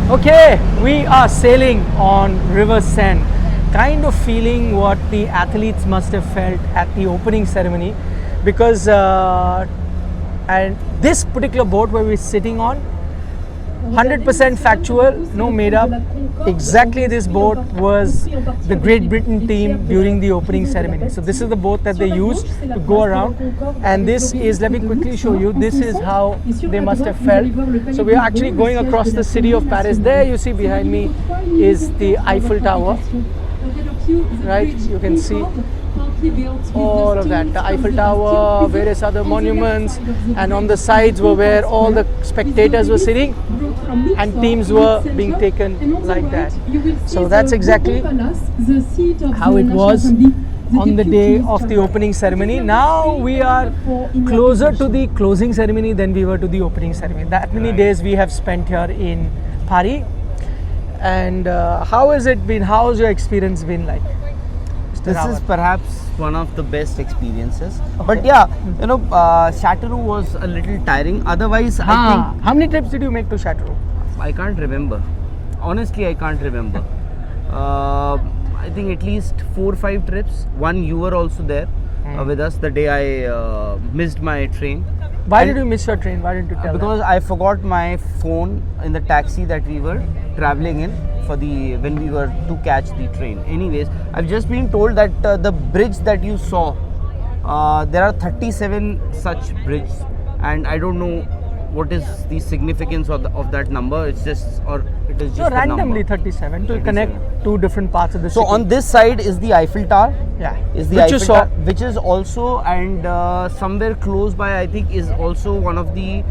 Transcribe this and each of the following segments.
Okay, we are sailing on River Seine, kind of feeling what the athletes must have felt at the opening ceremony, because and this particular boat where we're sitting on, 100% factual, no made up. Exactly, this boat was the Great Britain team during the opening ceremony. So this is the boat that they used to go around, and this is, let me quickly show you, this is how they must have felt. So we are actually going across the city of Paris. There you see behind me is the Eiffel Tower, right? You can see all of that, the Eiffel Tower, various other monuments, and on the sides were where all the spectators were sitting and teams were being taken like that. So that's exactly how it was on the day of the opening ceremony. Now we are closer to the closing ceremony than we were to the opening ceremony. That many days we have spent here in Paris. And how has it been? How has your experience been like? This is perhaps one of the best experiences. Okay. But yeah, you know, Châteauroux was a little tiring. Otherwise, I think... How many trips did you make to Châteauroux? I can't remember. Honestly, I can't remember. I think at least 4 or 5 trips. One, you were also there with us the day I missed my train. Why did you miss your train? Why didn't you tell Because I forgot my phone in the taxi that we were traveling in for the when we were to catch the train. Anyways, I've just been told that the bridge that you saw, there are 37 such bridges, and I don't know what is the significance of that number. It's just, or it is just so randomly 37 to connect two different parts of the city. So on this side is the Eiffel Tower. Yeah, is the Eiffel Tower, which is also, and somewhere close by, I think, is also one of the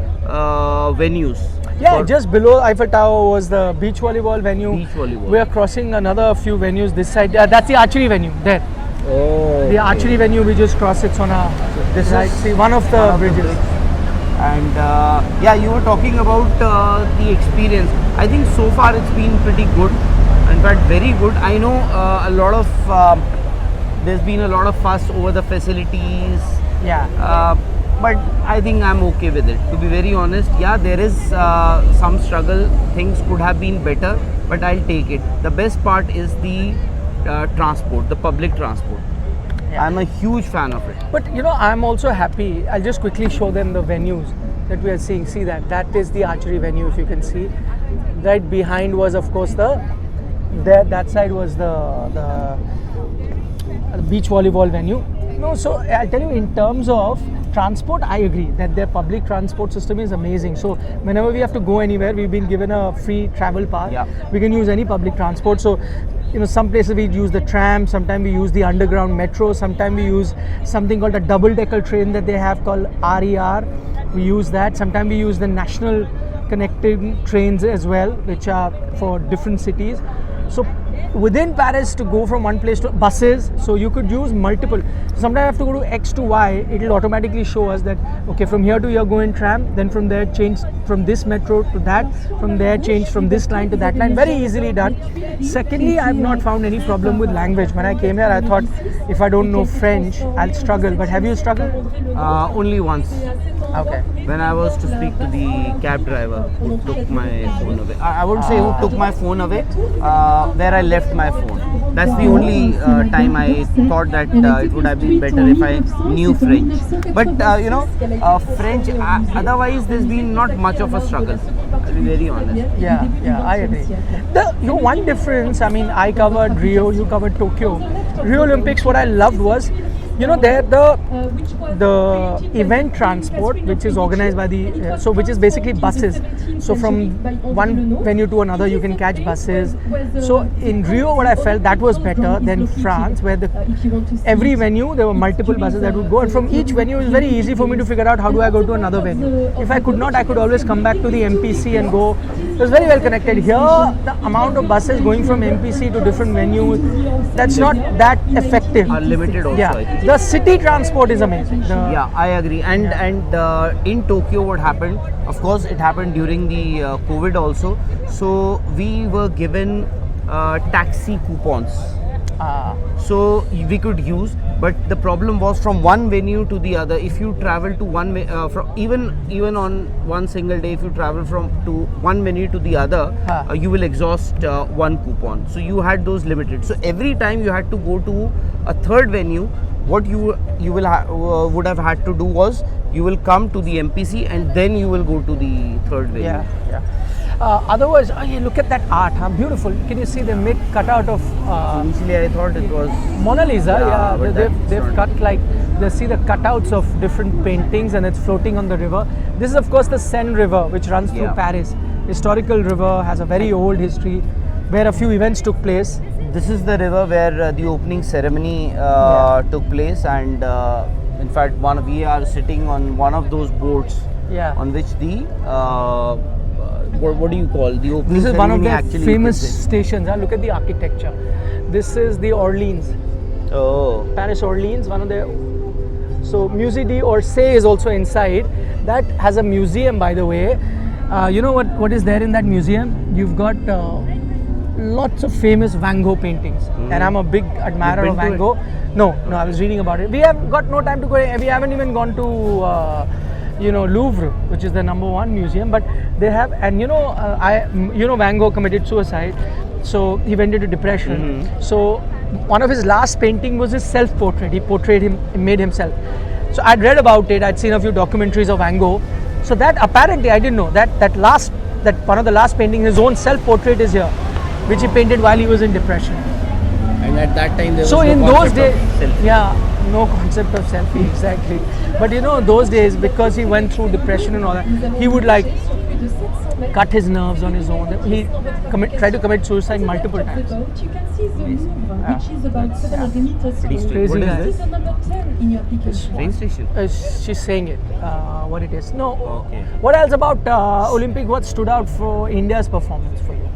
venues. Yeah, just below Eiffel Tower was the beach volleyball venue. Beach volleyball. We are crossing another few venues this side. That's the archery venue there. Oh. The archery venue we just crossed. It's on our this right. See, one of the bridges. And yeah, you were talking about the experience. I think so far it's been pretty good. In fact, very good. I know a lot of there's been a lot of fuss over the facilities. Yeah. But I think I'm okay with it. To be very honest, yeah, there is some struggle. Things could have been better, but I'll take it. The best part is the transport, the public transport. Yeah. I'm a huge fan of it. But you know, I'm also happy. I'll just quickly show them the venues that we are seeing. See that? That is the archery venue, if you can see. Right behind was, of course, that side was the beach volleyball venue. No, so I'll tell you, in terms of transport, I agree that their public transport system is amazing. So whenever we have to go anywhere, we've been given a free travel pass. Yeah. We can use any public transport. So, you know, some places we use the tram, sometimes we use the underground metro, sometimes we use something called a double-decker train that they have called RER. We use that. Sometimes we use the national connecting trains as well, which are for different cities. So within Paris, to go from one place to buses, so you could use multiple. Sometimes I have to go to X to Y, it will automatically show us that, okay, from here to here go in tram, then from there change from this metro to that, from there change from this line to that line. Very easily done. Secondly, I have not found any problem with language. When I came here, I thought if I don't know French, I'll struggle. But have you struggled? Only once. Okay. When I was to speak to the cab driver who took my phone away. I wouldn't say who took my phone away, where I left my phone. That's the only time I thought that it would have been better if I knew French. But you know, French, otherwise there's been not much of a struggle. I'll be very honest. Yeah, I agree. One difference, I mean, I covered Rio, you covered Tokyo. Rio Olympics, what I loved was, you know, there the event transport, which is organized by the which is basically buses. So from one venue to another, you can catch buses. So in Rio, what I felt that was better than France, where every venue there were multiple buses that would go, and from each venue it was very easy for me to figure out how do I go to another venue. If I could not, I could always come back to the MPC and go. It was very well connected. Here, the amount of buses going from MPC to different venues, that's not that effective. Are limited also. Yeah. The city transport is amazing. Yeah, I agree. And in Tokyo, what happened? Of course, it happened during the COVID also. So we were given taxi coupons. So we could use, but the problem was from one venue to the other. If you travel to one from even on one single day, if you travel from to one venue to the other, you will exhaust one coupon. So you had those limited. So every time you had to go to a third venue, what you will would have had to do was you will come to the MPC and then you will go to the third venue. Yeah. Otherwise, you look at that art, huh? Beautiful. Can you see they make cutout of Initially, I thought it was Mona Lisa? Yeah, but they've cut like they see the cutouts of different paintings and it's floating on the river. This is of course the Seine River, which runs through Paris. Historical river, has a very old history, where a few events took place. This is the river where the opening ceremony took place, and in fact, we are sitting on one of those boats on which the what do you call the opening This is one of ceremony the actually famous took place. stations. Look at the architecture. This is the Orleans, Oh, Paris Orleans, one of the. So Musée d'Orsay is also inside. That has a museum, by the way. You know what is there in that museum? You've got lots of famous Van Gogh paintings, and I'm a big admirer of Van Gogh. No, I was reading about it. We have got no time to go. We haven't even gone to Louvre, which is the #1 museum. But they have, and Van Gogh committed suicide, so he went into depression. So one of his last painting was his self-portrait. He portrayed him, made himself. So I'd read about it. I'd seen a few documentaries of Van Gogh. So that apparently I didn't know that one of the last paintings, his own self-portrait is here, which he painted while he was in depression. and at that time there was So no in those concept of days, selfie. no concept of selfie exactly. But those days, because he went through depression and all that, he would like cut his nerves on his own. He tried to commit suicide multiple times. You can see the Louvre, which is about 700 meters Pretty tall. strange. What Crazy is guy. This this? is the number 10 in your application. Train station. She's saying it, what it is. No. Okay. What else about Olympic? What stood out for India's performance for you?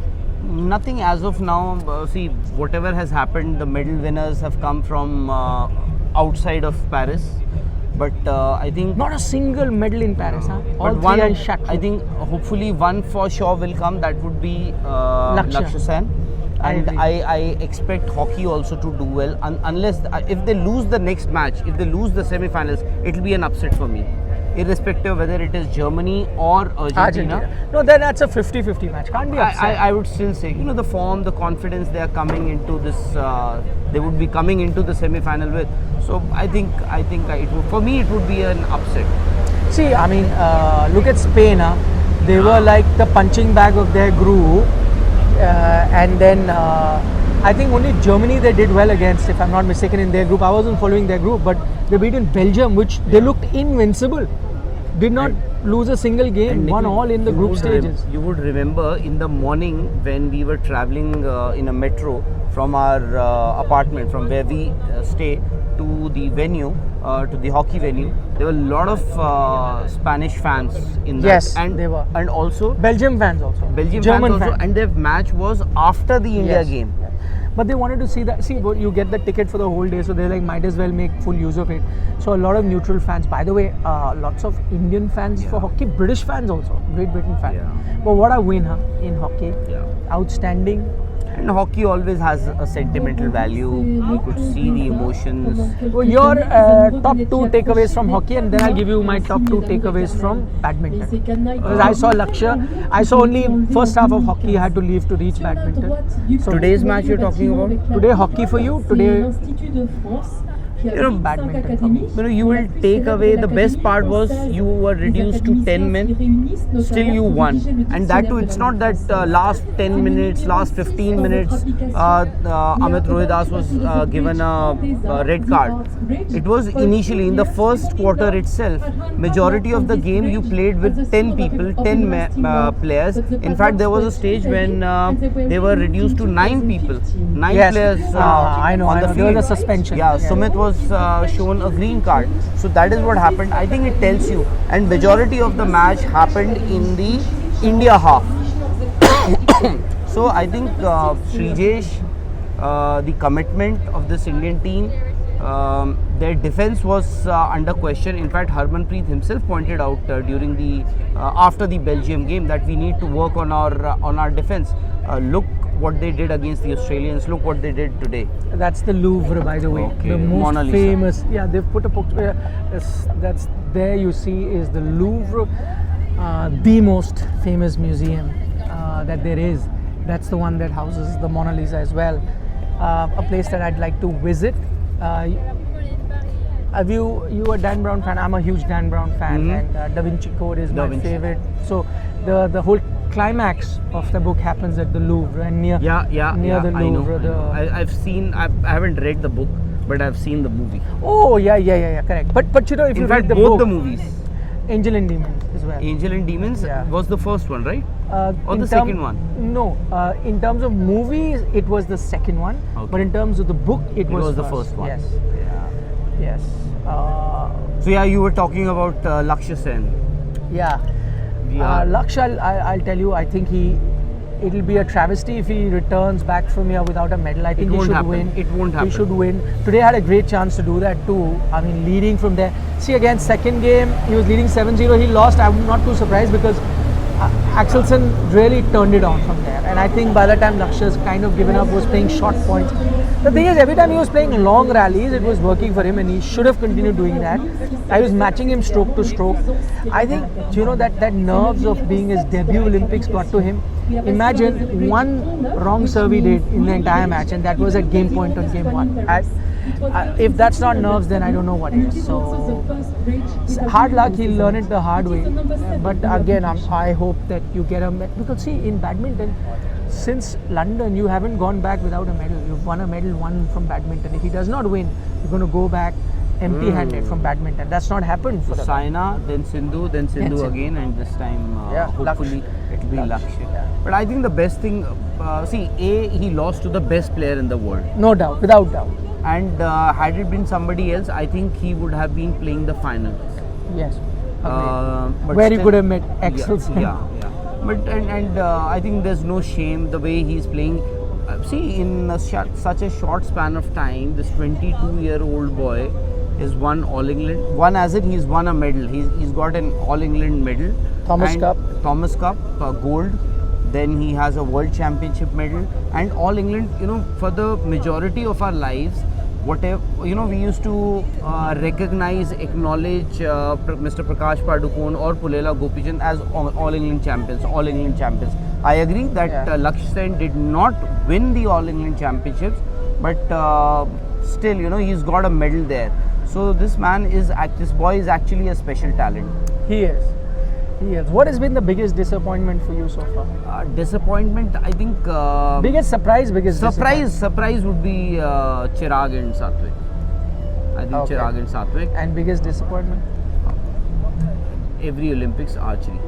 Nothing as of now. See, whatever has happened, the medal winners have come from outside of Paris. But I think Not a single medal in Paris, huh? All but three one, are shut. I think hopefully one for sure will come. That would be Lakshya. Lakshya Sen. I And agree. I expect hockey also to do well. Unless if they lose the next match, if they lose the semi-finals, it will be an upset for me, irrespective of whether it is Germany or Argentina. No, then that's a 50-50 match. Can't be upset. I would still say, the form, the confidence they are coming into this, they would be coming into the semi-final with. So I think it would, for me, it would be an upset. See, I mean, look at Spain. They were like the punching bag of their group, and then I think only Germany they did well against, if I'm not mistaken, in their group. I wasn't following their group, but they beaten Belgium, which they looked invincible. Did not lose a single game, And won Nikhil, all in the you group would stages. you would remember in the morning when we were traveling in a metro from our apartment, from where we stay to the venue, to the hockey venue, there were a lot of Spanish fans in that. Yes, and they were. And also Belgium fans also. Belgium German fans also, fans. and their match was after the India Yes. game. But they wanted to see that. See, you get the ticket for the whole day, so they're like, might as well make full use of it. So a lot of neutral fans. By the way, lots of Indian fans for hockey, British fans also, Great Britain fans. Yeah. But what a win, huh? In hockey, Yeah. outstanding. And hockey always has a sentimental value. You could see the emotions. Well, your top two takeaways from hockey, and then I'll give you my top two takeaways from badminton. Because I saw Lakshya. I saw only first half of hockey. I had to leave to reach badminton. So Today's match you're talking about? Today hockey for you. Today badminton. You will take away the best part was you were reduced to 10 men, still you won. And that too, it's not that last 10 minutes, last 15 minutes, Amit Rohidas was given a red card. It was initially in the first quarter itself, majority of the game you played with 10 people, 10 players. In fact, there was a stage when they were reduced to 9 people, 9 Yes. players I know, on I the know. field. There was a suspension. Yeah, Yeah. Sumit was shown a green card. So that is what happened. I think it tells you. And majority of the match happened in the India half. So I think Srijesh, the commitment of this Indian team, their defense was under question. In fact, Harmanpreet himself pointed out during the after the Belgium game that we need to work on our defense. Look what they did against the Australians. Look what they did today. That's the Louvre, by the way. Okay, The most Mona Lisa. famous. Yeah, they've put a picture. That's there. You see, is the Louvre, the most famous museum that there is. That's the one that houses the Mona Lisa as well. A place that I'd like to visit. Have you a Dan Brown fan? I'm a huge Dan Brown fan, Mhm. and Da Vinci Code is Da my Vinci. favorite. So the whole climax of the book happens at the Louvre and near Yeah, the I know. Louvre. I've seen. I haven't read the book, but I've seen the movie. Oh yeah, correct. But you know, if In you fact, read the both book, the movies, Angel and Demons as well. Angel and Demons, Yeah. was the first one, right? Or In the second one? No, in terms of movies, it was the second one. Okay. But in terms of the book, it was the first one. Yes, Yeah. yes. So yeah, you were talking about Lakshya Sen. Yeah. Yeah. Lakshya, I'll tell you, I think it'll be a travesty if he returns back from here without a medal. I think he won't should happen. win. It won't happen. He should win. Today had a great chance to do that too. I mean, leading from there. See, again, second game, he was leading 7-0. He lost. I'm not too surprised because Axelsen really turned it on from there. And I think by the time Lakshya's kind of given up, was playing short points. The thing is, every time he was playing long rallies, it was working for him, and he should have continued doing that. I was matching him stroke to stroke. I think, you know, that nerves of being his debut Olympics got to him. Imagine one wrong serve he did in the entire match, and that was at game point on game one. If that's not nerves, then I don't know what is. So hard luck, he'll learn it the hard way. But again, I hope that you get a medal. Because see, in badminton, since London, you haven't gone back without a medal. You've won a medal, one from badminton. If he does not win, you're going to go back empty-handed from badminton. That's not happened for the Saina, then Sindhu Sindhu. again, and this time hopefully it'll be Lakshya. Yeah. But I think the best thing, he lost to the best player in the world. No doubt, without doubt. And had it been somebody else, I think he would have been playing the finals. Yes. But Where he still- could have met Axelsen. Yeah. But I think there's no shame the way he's playing. See, in such a short span of time, this 22-year-old boy has won All England. He's won a medal. He's got an All England medal. Thomas and Cup. Thomas Cup, gold. Then he has a World Championship medal and All England. You know, for the majority of our lives, whatever, you know, we used to recognize, acknowledge Mr. Prakash Padukone or Pulela Gopichand as All England champions. I agree that Lakshya Sen did not win the All England championships, but still, you know, he's got a medal there. So this boy is actually a special talent. He is. What has been the biggest disappointment for you so far? Disappointment, I think. Biggest surprise, Surprise would be Chirag and Satvik. I think Okay. Chirag and Satvik. And biggest disappointment? Every Olympics, archery.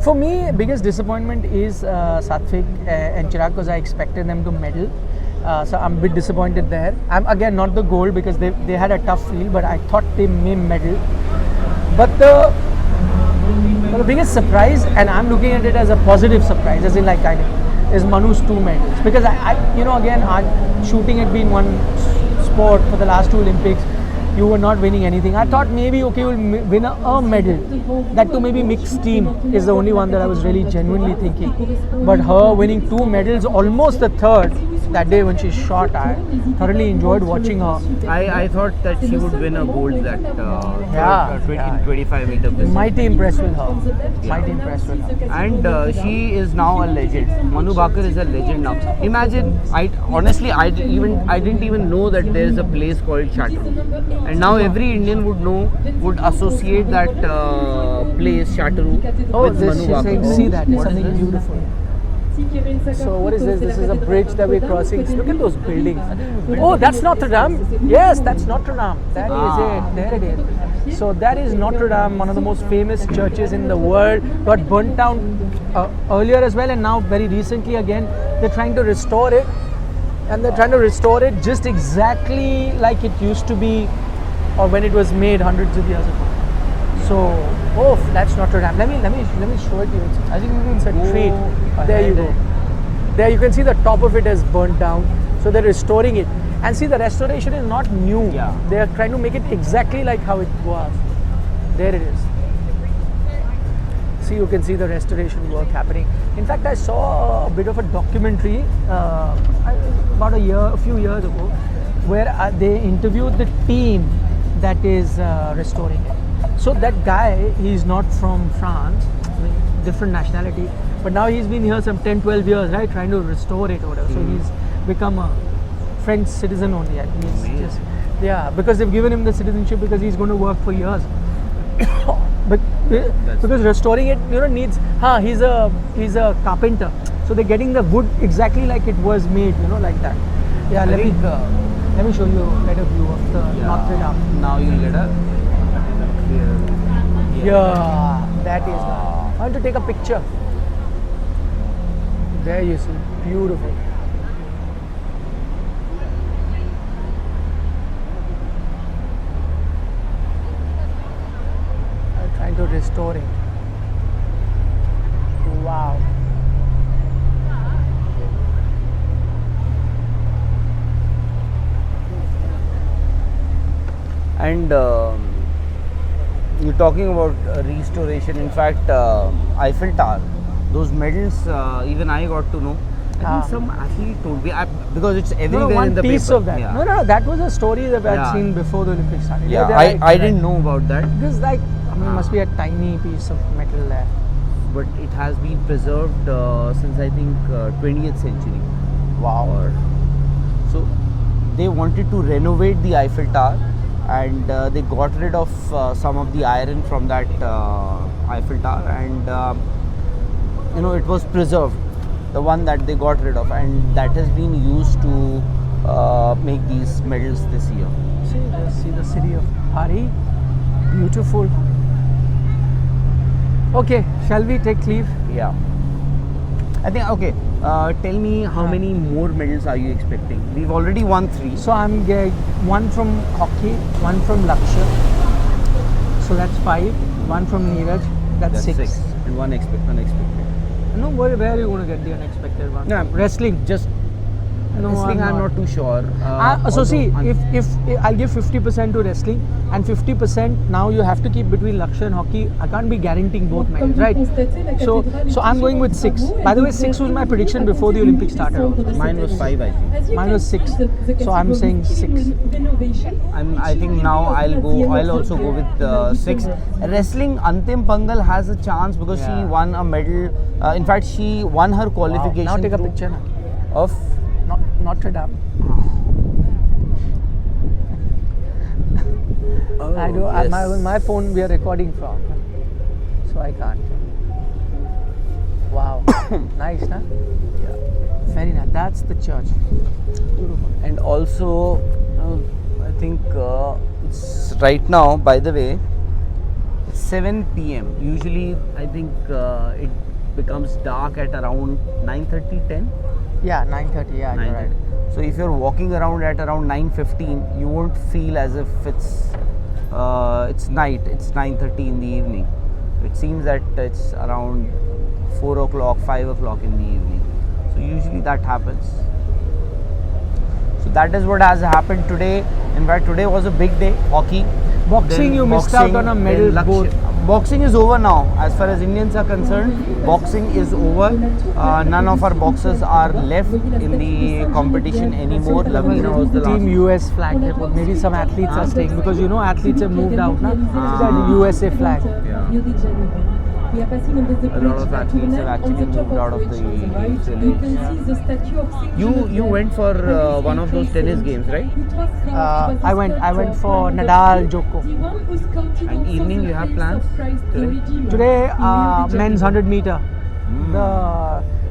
For me, biggest disappointment is Satvik and Chirag because I expected them to medal. So I'm a bit disappointed there. I'm again not the gold because they had a tough field, but I thought they may medal. But the biggest surprise, and I'm looking at it as a positive surprise, as in like I did, is Manu's 2 medals. Because shooting had been one sport for the last 2 Olympics. You were not winning anything. I thought maybe you'll win a medal. That too, maybe mixed team is the only one that I was really genuinely thinking. But her winning 2 medals, almost the third, that day when she shot, I thoroughly enjoyed watching her. I thought that she would win a gold that in 25 meter pistol. Mighty impressed with her. And she is now a legend. Manu Bhaker is a legend now. Imagine, I didn't even know that there is a place called Chaturoo. And now every Indian would associate that place, Chaturoo, with Manu Bhaker. See that, it's What is something this? beautiful. So what is this? This is a bridge that we're crossing. Look at those buildings. Oh, that's Notre Dame. Yes, that's Notre Dame. That is it. There it is. So that is Notre Dame, one of the most famous churches in the world. Got burnt down earlier as well, and now very recently again they're trying to restore it. And they're trying to restore it just exactly like it used to be, or when it was made hundreds of years ago. So, that's Notre Dame. Let me show it to you. I think it's a treat. There you go. There you can see the top of it has burnt down. So they're restoring it. And see, the restoration is not new. Yeah. They are trying to make it exactly like how it was. There it is. See, you can see the restoration work happening. In fact, I saw a bit of a documentary about a few years ago, where they interviewed the team that is restoring it. So that guy, he's not from France, I mean, different nationality, but now he's been here some 10-12 years, right, trying to restore it or whatever. So he's become a French citizen only. I think he's just, yeah, because they've given him the citizenship because he's going to work for years. But because restoring it, needs. He's a carpenter, so they're getting the wood exactly like it was made, like that. Yeah, let me show you a better view of the Notre Dame. Now you'll get a clear. Yeah, that is. I want to take a picture. There you see, beautiful. I'm trying to restore it. Wow. And you're talking about restoration. In fact, Eiffel Tower, those medals, even I got to know. I think some athlete told me, because it's everywhere one in the piece paper. of that. Yeah. No, that was a story that I'd Yeah. seen before the Olympics started. Yeah, they're right, I they're didn't right. know about that, This must be a tiny piece of metal there. but it has been preserved since I think 20th century. Wow. So they wanted to renovate the Eiffel Tower, and they got rid of some of the iron from that Eiffel Tower, and it was preserved, the one that they got rid of, and that has been used to make these medals this year. See the city of Paris. Beautiful. Okay, shall we take leave? Yeah. I think, okay, tell me how many more medals are you expecting? We've already won 3. So I'm getting one from hockey, one from Lakshya. So that's 5. One from Neeraj, that's 6. And one unexpected. No, where are you going to get the unexpected one? No, Wrestling. Just No, wrestling, I'm not too sure. So see, if I'll give 50% to wrestling and 50%, now you have to keep between Lakshya and hockey. I can't be guaranteeing both medals, right? So I'm going with 6. By the way, 6 was my prediction before the Olympics started also. Mine was 5, I think. Mine was 6. So I'm saying 6. I think now I'll also go with 6. Wrestling, Antim Pangal has a chance because she won a medal. In fact, she won her qualification. Now take a through- picture now. of Notre Dame. I do. yes. My phone we are recording from, so I can't. Wow, nice, na? Yeah. Very nice. That's the church. Beautiful. And also, I think it's right now, by the way, it's 7 p.m. Usually, I think it becomes dark at around 9:30, 10. Yeah, 9:30. Yeah, you're right. So if you're walking around at around 9:15, you won't feel as if it's night. It's 9:30 in the evening. It seems that it's around 4 o'clock, 5 o'clock in the evening. So usually that happens. So that is what has happened today. In fact, today was a big day. Hockey. Boxing, Then you missed out on a then medal Lakshya. both. Boxing is over now. As far as Indians are concerned, boxing is over. None of our boxers are left in the competition anymore. Lavina was the Team last. US flag. They put. Maybe some athletes are staying because athletes have moved out now. See that USA flag. Yeah. A lot of athletes have actually moved out of the village. You went for one of those tennis games, right? I went for Nadal, Djoko. And evening you have plans today? Today, men's 100 meter, the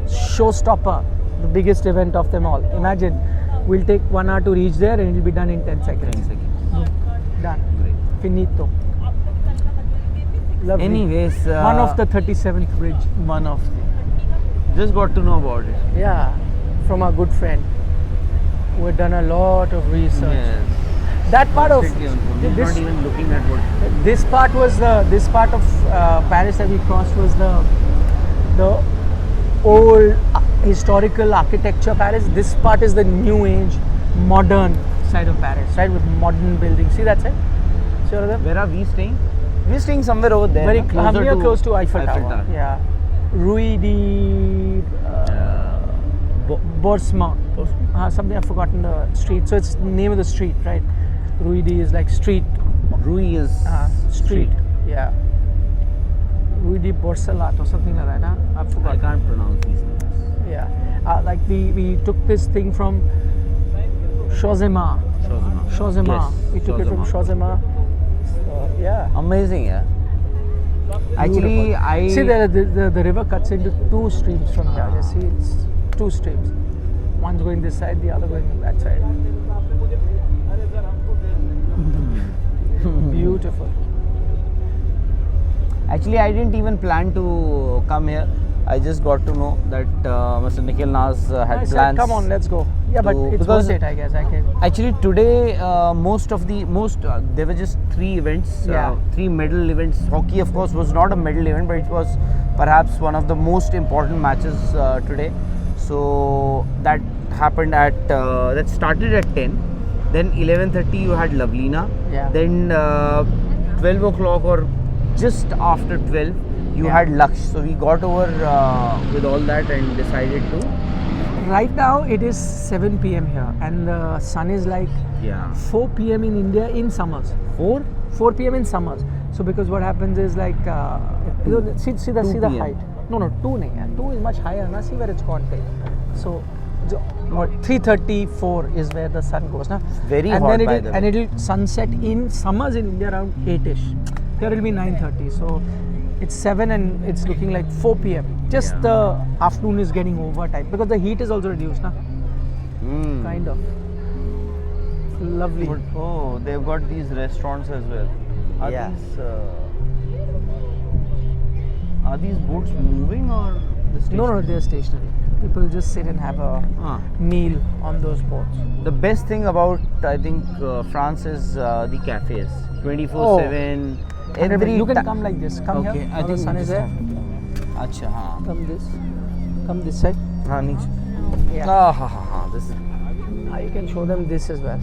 showstopper, the biggest event of them all. Imagine, we'll take 1 hour to reach there and it'll be done in 10 seconds. 10 seconds. Done. Great. Finito. Lovely. Anyways, one of the 37th bridge. Just got to know about it. Yeah, from our good friend. We've done a lot of research. Yes. That part of He's not even looking at what. this part of Paris that we crossed was the old historical architecture Paris. This part is the new age, modern side of Paris, right? With modern buildings. See that side? Sure of them? Where are we staying? We're staying somewhere over there. Very na? close to Eiffel Tower. Yeah. Rue de Borsma. Something I've forgotten the street. So it's the name of the street, right? Rue de is like street. Rui is Street. Yeah. Rue de Borsalat or something like that. Huh? I've I forgotten. can't pronounce these names. Yeah. Like we took this thing from Chozema. Chozema. Yes, We took it from Chozema. So, yeah. Amazing, yeah. Actually, Beautiful. I see the river cuts into two streams from here. You see, it's two streams. One's going this side, the other going that side. Beautiful. Actually, I didn't even plan to come here. I just got to know that Mr. Nikhil Nas had I said, plans. come on, let's go. Yeah, but to- it's because- worth it, I guess. I can. Actually, today there were just three events, Yeah. three medal events. Hockey, of course, was not a medal event, but it was perhaps one of the most important matches today. So that happened that started at 10. Then 11:30 you had Lavlina. Yeah. Then 12 o'clock or just after 12 you Yeah. had Laksh. So we got over with all that and decided to. Right now it is 7 p.m. here, and the sun is like Yeah. 4 p.m. in India in summers. 4 p.m. in summers. So because what happens is like see the 2 p.m. height. No, 2 nahi hai. 2 is much higher. Now see where it's gone to. So 3:34 is where the sun goes. Na? Very and hot, then by the way. and it'll sunset in summers in India around 8ish. Here it'll be 9:30. So it's 7 and it's looking like 4 p.m. Just Yeah. the afternoon is getting over time because the heat is also reduced. Na? Mm. Kind of. Lovely. Oh, they've got these restaurants as well. Yeah. Are these boats moving or the station? No, they're stationary. People just sit and have a Ah. meal on those boats. The best thing about I think France is the cafes. 24/7. Every You can ti- come like this. Come Okay, here. I Now think the sun we is just there. have to- Acha, हाँ. Come this side. हाँ, नीचे. Yeah. हाँ. This is. You can show them this as well.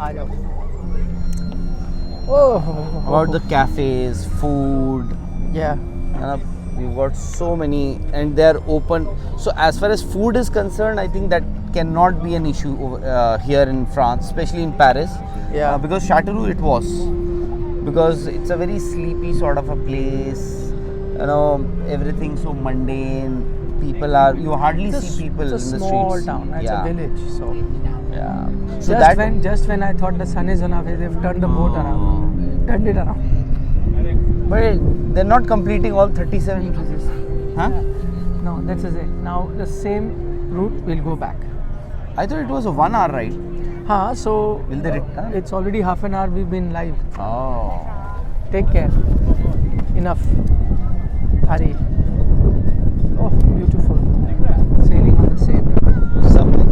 I know. Oh. About the cafes, food. Yeah. We've got so many, and they're open. So as far as food is concerned, I think that cannot be an issue here in France, especially in Paris. Yeah. Because Châteauroux it was, because it's a very sleepy sort of a place. You know, everything so mundane. You hardly see people it's a in the small streets. town. It's yeah. a village. So Yeah. So just when I thought the sun is on our way, they've turned the boat around. Turned it around. But they're not completing all 37 bridges. Huh? No, that's it. Now the same route will go back. I thought it was a 1 hour ride. So Will they return? it's already half an hour we've been live. Oh. Take care. Enough. Hurry. Oh, beautiful. Sailing on the same river. Something.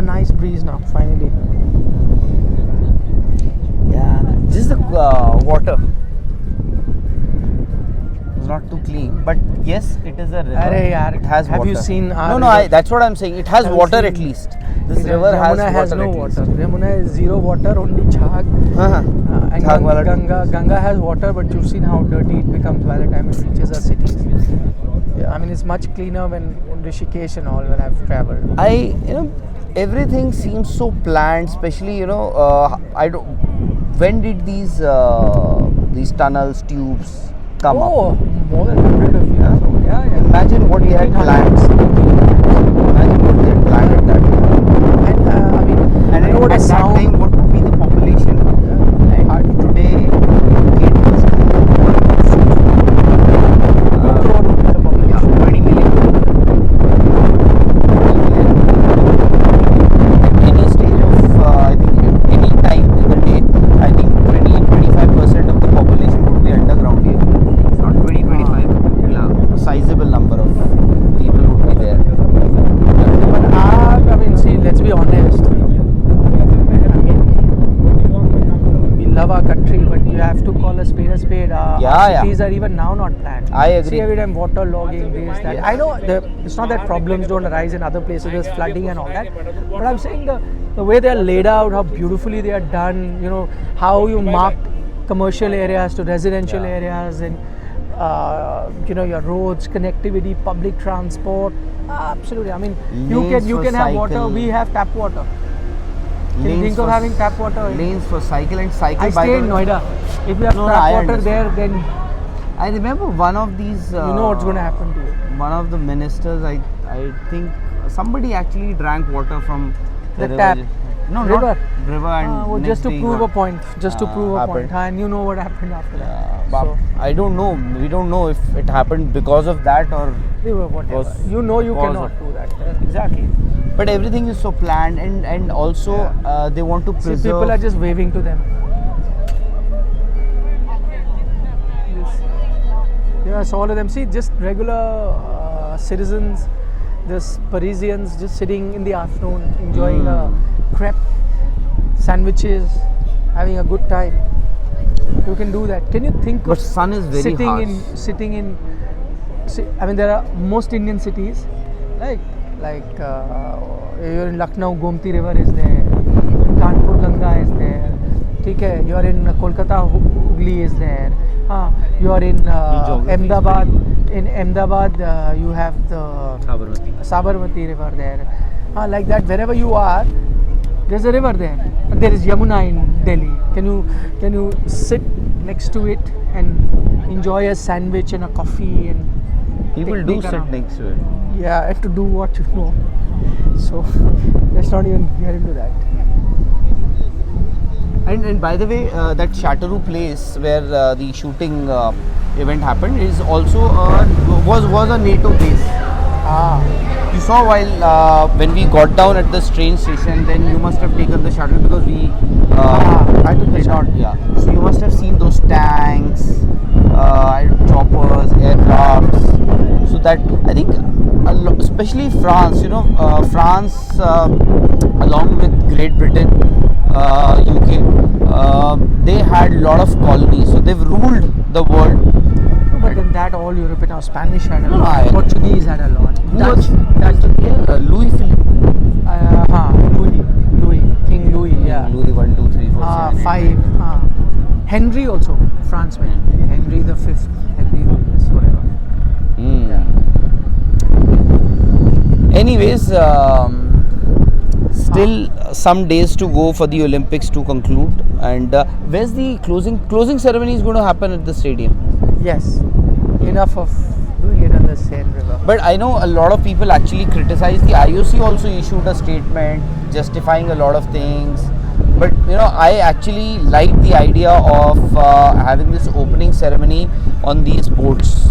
Nice breeze now, finally. Yeah. Just the water. It's not too clean, but yes, it is a river. Arey yaar, it has have water. you seen our No, river? that's what I'm saying. It has Have you water seen- at least. This river Yamuna has no water at water. least. Yamuna is zero water, only Chhag. And Chhag wala Ganga has water, but you've seen how dirty it becomes by the time it reaches our cities. Yeah, I mean it's much cleaner when in Rishikesh and all when I've traveled. Everything seems so planned, especially I don't. When did these tunnels, tubes come up? More than 100 of years old. Yeah. Imagine what he had 1800s. planned. Imagine what he had planned at that time. And I mean, And I know what at a that sound. time, what would be the population? And today, 8%. 2 crore would be the population. 20 million. At any stage of, I think, at any time in the day, I think 20-25% of the population would be underground here. Not 20-25, yeah, a sizable number of people would be there. But I mean, see, let's be honest. I mean, we love our country, but you have to call a spade a spade. Our cities are even now not planned. I agree. See, every time water logging, this, that. Yes. I know it's not that problems don't arise in other places, there's flooding and all that. But I'm saying the way they are laid out, how beautifully they are done, how you mark commercial areas to residential areas, and you know, your roads, connectivity, public transport. Absolutely. I mean, you Lanes can for have water. cycle. We have tap water. Can you Lanes think of for having tap water? Lanes for cycle and cycle. I by stay the in way- Noida. If you have No, no, tap I water there, understand. then I remember one of these. you know what's going to happen to you. One of the ministers, I think somebody actually drank water from The river. tap. No, River. not river, and Well, next just to day prove got- a point. Just to prove a happened. point. And you know what happened after that. But So, I don't know. We don't know if it happened because of that or. whatever. Was- You know you cause cannot of- do that. Exactly. But everything is so planned, and also they want to See, preserve. people are just waving to them. Yes, all of them. See, just regular citizens, just Parisians, just sitting in the afternoon, enjoying a crepe, sandwiches, having a good time. You can do that. Can you think But of sun is very sitting harsh. I mean, there are most Indian cities, like you're in Lucknow, Gomti River is there, Kanpur Ganga is there. Okay, you're in Kolkata, Hooghly is there. You're in geography is Ahmedabad. In Ahmedabad, you have the Sabarmati. Sabarmati river there. Like that, wherever you are, there's a river there. There is Yamuna in Delhi. Can you sit next to it and enjoy a sandwich and a coffee and People do take sit around? next to it. Yeah, and to do what you know. So let's not even get into that. And by the way, that Chateauroux place where the shooting event happened is also was a NATO base. You saw while when we got down at the train station, then you must have taken the shuttle because we I took the did not. shuttle. Yeah. So you must have seen those tanks, choppers, aircrafts. So that I think, especially France, you know, France along with Great Britain, UK, they had a lot of colonies. So they've ruled the world. But in that, all European, now Spanish had a No, lot, Portuguese had a lot, Dutch, Louis Philippe. King Louis, yeah. Louis 1, 2, 3, 4, 7, 8, 5. Henry also, France man. Henry the Fifth, Henry the whatever. Yeah. Anyways, still some days to go for the Olympics to conclude. And where's the closing ceremony is going to happen at the stadium? Yes, enough of doing it on the Seine River. But I know a lot of people actually criticize the IOC also issued a statement justifying a lot of things. But you know, I actually like the idea of having this opening ceremony on these boats,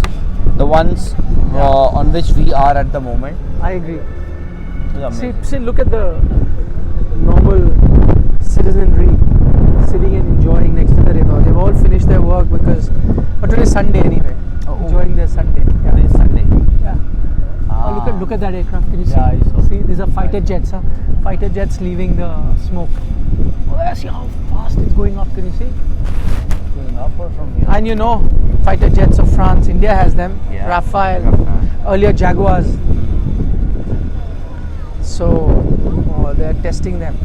the ones on which we are at the moment. I agree. It's amazing. See, look at the normal citizenry sitting and enjoying next to the river. They've all finished their work because, but today is Sunday anyway. Enjoying their Sunday. Yeah. Today is Sunday. Yeah. Oh, look at that aircraft. Can you see? Yeah, I saw. See, these are fighter jets. Fighter jets leaving the smoke. Oh, see how fast it's going up. Can you see? Going up or from here? And you know, fighter jets of France. India has them. Yeah. Rafale. Rafale. Earlier Jaguars. So they're testing them.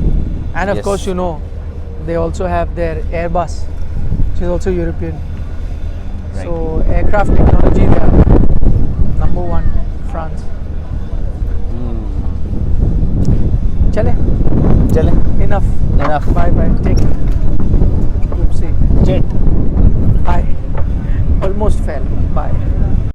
And of Yes. course, you know, they also have their Airbus, which is also European. Right. So aircraft technology, they are number one, France. Chale, Chale. enough. Bye bye. Take it. Oopsie. Jet. Bye. Almost fell. Bye.